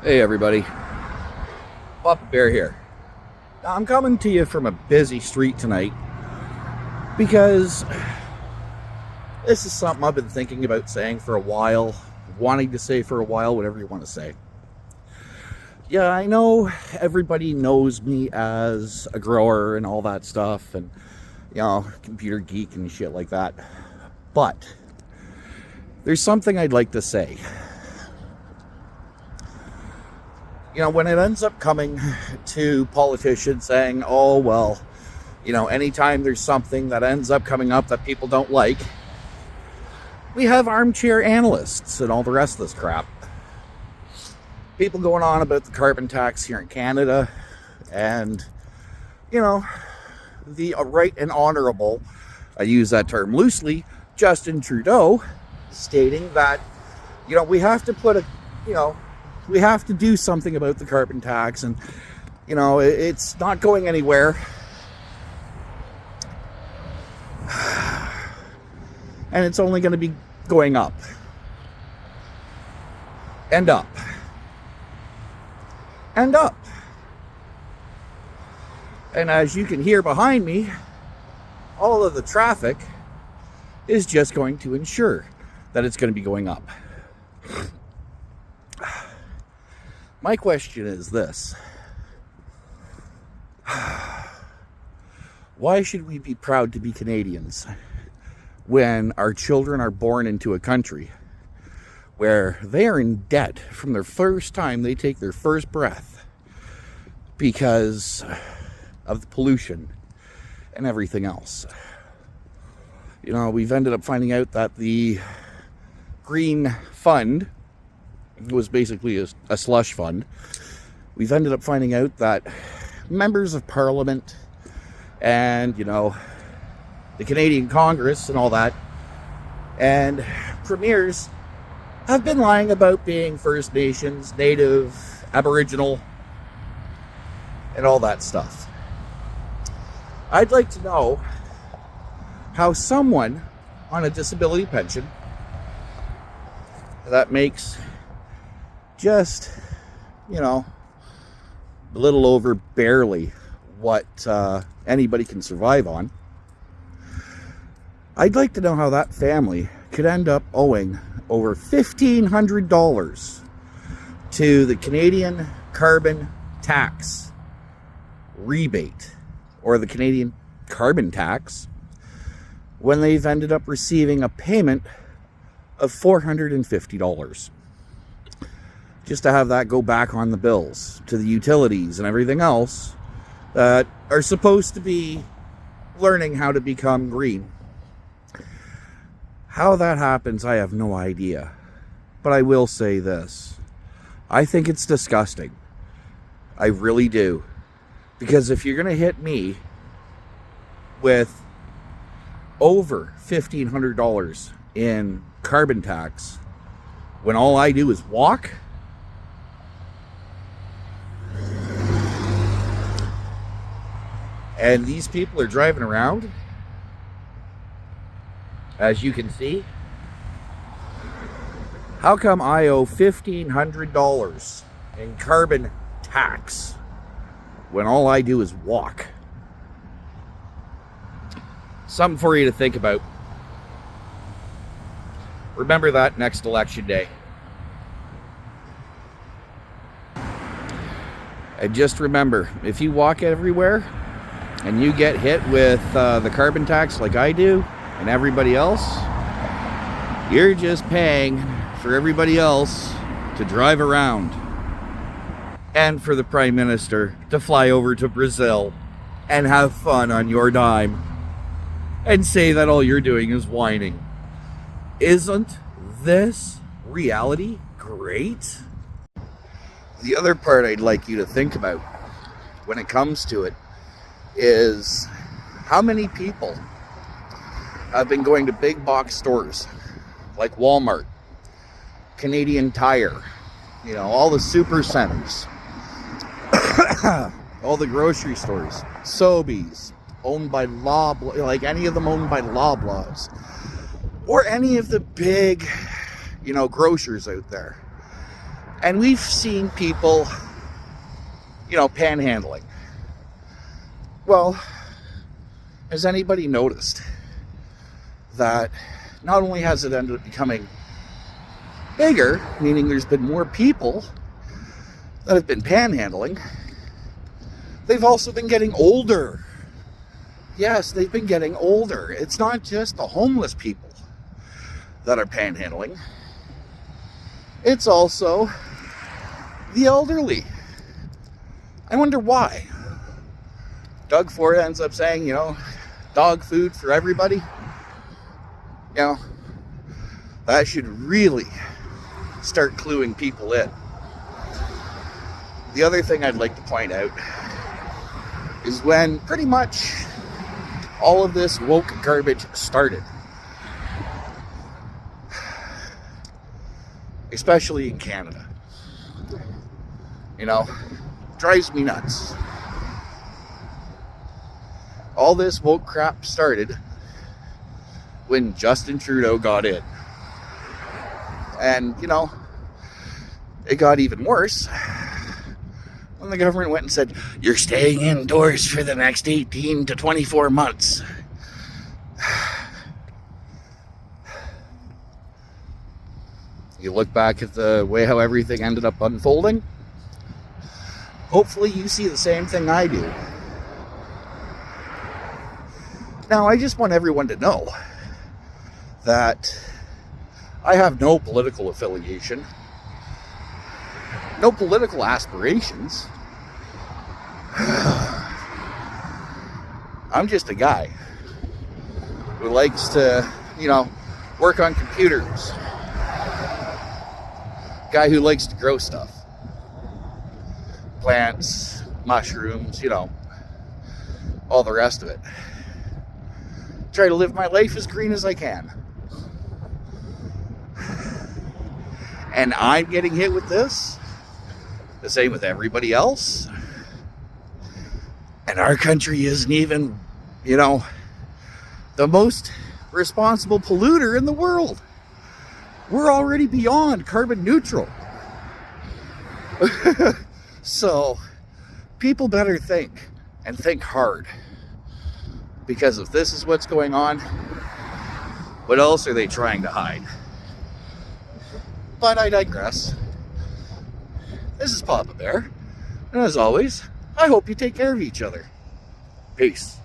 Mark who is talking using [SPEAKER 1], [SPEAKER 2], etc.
[SPEAKER 1] Hey everybody, Papa Bear here. Now, I'm coming to you from a busy street tonight because this is something I've been thinking about saying for a while, wanting to say for a while, whatever you want to say. Yeah, I know everybody knows me as a grower and all that stuff and, computer geek and shit like that. But there's something I'd like to say. When it ends up coming to politicians saying, oh, well, anytime there's something that ends up coming up that people don't like, we have armchair analysts and all the rest of this crap. People going on about the carbon tax here in Canada and, the right and honorable, I use that term loosely, Justin Trudeau, stating that, we have to put we have to do something about the carbon tax and, it's not going anywhere. And it's only going to be going up. And up. And up. And as you can hear behind me, all of the traffic is just going to ensure that it's going to be going up. My question is this. Why should we be proud to be Canadians when our children are born into a country where they are in debt from their first time they take their first breath because of the pollution and everything else? We've ended up finding out that the Green Fund was basically a slush fund. We've ended up finding out that members of Parliament and, the Canadian Congress and all that, and premiers have been lying about being First Nations, Native, Aboriginal, and all that stuff. I'd like to know how someone on a disability pension that makes just, a little over barely what anybody can survive on. I'd like to know how that family could end up owing over $1,500 to the Canadian carbon tax rebate or the Canadian carbon tax when they've ended up receiving a payment of $450. Just to have that go back on the bills to the utilities and everything else that are supposed to be learning how to become green. How that happens, I have no idea. But I will say this. I think it's disgusting. I really do. Because if you're going to hit me with over $1,500 in carbon tax when all I do is walk, and these people are driving around, as you can see, how come I owe $1,500 in carbon tax when all I do is walk? Something for you to think about. Remember that next election day. And just remember, if you walk everywhere and you get hit with the carbon tax like I do and everybody else, you're just paying for everybody else to drive around and for the Prime Minister to fly over to Brazil and have fun on your dime and say that all you're doing is whining. Isn't this reality great? The other part I'd like you to think about when it comes to it is how many people have been going to big box stores like Walmart, Canadian Tire, all the super centers, all the grocery stores, Sobeys, owned by Loblaws, like any of them owned by Loblaws, or any of the big, grocers out there. And we've seen people, panhandling. Well, has anybody noticed that not only has it ended up becoming bigger, meaning there's been more people that have been panhandling, they've also been getting older. Yes, they've been getting older. It's not just the homeless people that are panhandling. It's also the elderly. I wonder why. Doug Ford ends up saying, dog food for everybody. That should really start cluing people in. The other thing I'd like to point out is when pretty much all of this woke garbage started, especially in Canada, drives me nuts. All this woke crap started when Justin Trudeau got in. And, it got even worse when the government went and said, you're staying indoors for the next 18 to 24 months. You look back at the way how everything ended up unfolding. Hopefully you see the same thing I do. Now, I just want everyone to know that I have no political affiliation, no political aspirations. I'm just a guy who likes to, work on computers. Guy who likes to grow stuff. Plants, mushrooms, all the rest of it. Try to live my life as green as I can. And I'm getting hit with this. The same with everybody else. And our country isn't even, the most responsible polluter in the world. We're already beyond carbon neutral. So, people better think, and think hard. Because if this is what's going on, what else are they trying to hide? But I digress. This is Papa Bear. And as always, I hope you take care of each other. Peace.